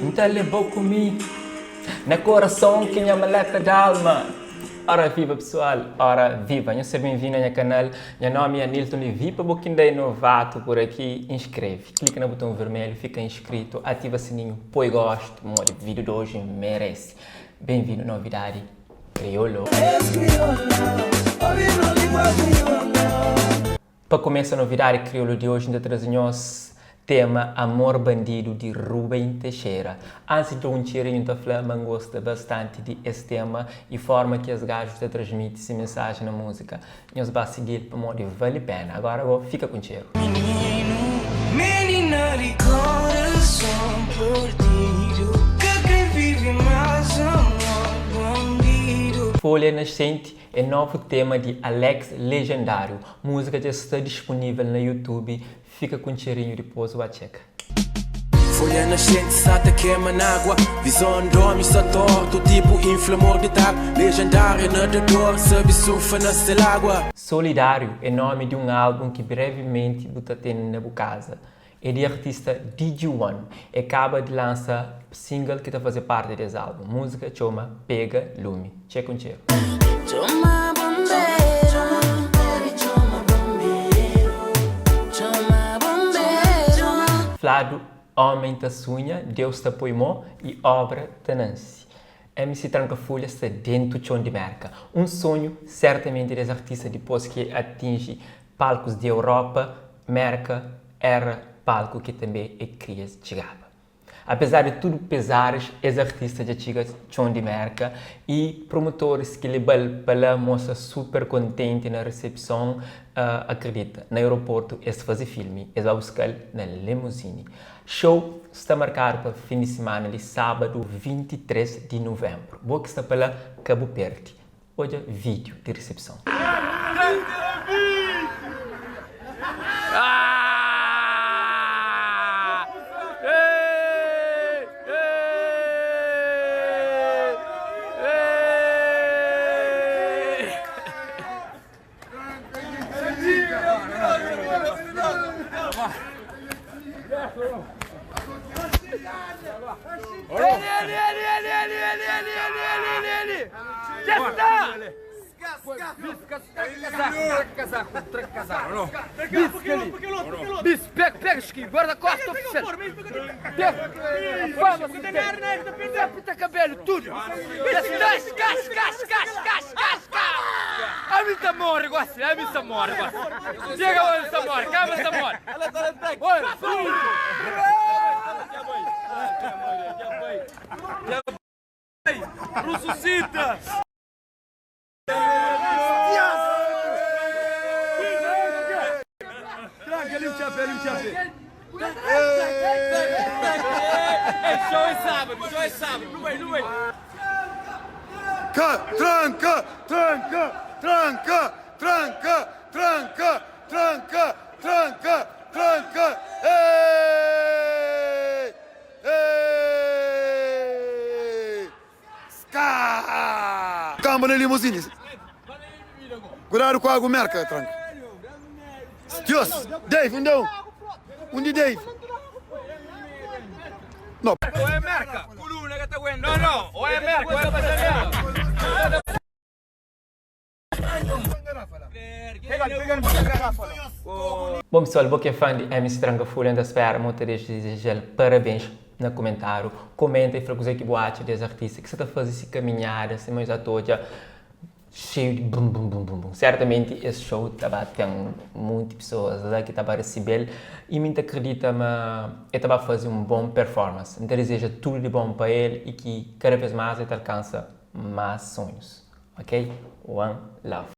Então levou comigo na coração que minha maleta d'alma. Ora viva pessoal, ora viva, eu sou bem-vindo ao meu canal, meu nome é Nilton e vi para quem é novato por aqui, inscreve, clica no botão vermelho, fica inscrito, ativa o sininho, põe gosto, o vídeo de hoje merece. Bem-vindo, novidade, crioulo. Para começar a novidade crioulo de hoje, ainda trazemos tema Amor Bandido de Rubem Teixeira. Antes de um cheirinho da flama, gosto bastante de esse tema e forma que os gajos te transmitem essa mensagem na música. Nós vamos seguir para modo vale a pena. Agora fica com o cheiro. Menina de coração perdido, que quem vive mais amor bandido. Folha Nascente é novo tema de Alex Legendário. Música já está disponível no YouTube. Fica com um cheirinho depois, vai check. Folha nascente, sata queima na água. Visão de homem, só torto, tipo inflamor de taco. Legendário, nadador, sabe surfa na água. Solidário é nome de um álbum que brevemente está tendo na casa. É de artista DJ1 e acaba de lançar single que está fazendo parte desse álbum. Música chama Pega Lume. Check um cheiro. Flado, homem da sunha, Deus te apoiou e obra tenance. MC Trancafolha está dentro do chão de merca. Um sonho, certamente, dos artistas depois que atinge palcos de Europa, merca era palco que também é crias chegava. Apesar de tudo pesares, os artistas já chegam chão de merca e promotores que lhe pela moça super contente na recepção, acredita, no aeroporto eles fazem filme, eles vão buscar na limusine. Show está marcado para fim de semana de sábado 23 de novembro. Boa que está pela Cabo Verde. Olha vídeo de recepção. Bis, pega esqui, guarda-costas oficial. Pega, vamos, pinta cabelo, tudo. Casca. A mim tá morre, gosto, a mim tá morre, gosto. Chega onde tá morre, calma, tá morre. Olha, ressuscita! Show é sábado, não vem. Tranca! Ska! Camba na limusine. Cuidado com a água merca, tranca. Deus, Dave, onde Dave? Não. Ou é merca? Coluna que tá vendo? Não. Ou é merca, ou é fazer merda. Bom pessoal, você que é fã de MC Trancafolha, ainda espera muito desejar parabéns no comentário. Comenta e fala o que você acha dos artistas que você está fazendo essa caminhada, essa mais toda cheio de bum. Certamente esse show estava tendo muitas pessoas que estavam a receber e me acredita que estava a fazer uma boa performance. Então deseja tudo de bom para ele e que cada vez mais ele alcança mais sonhos. Ok? One love.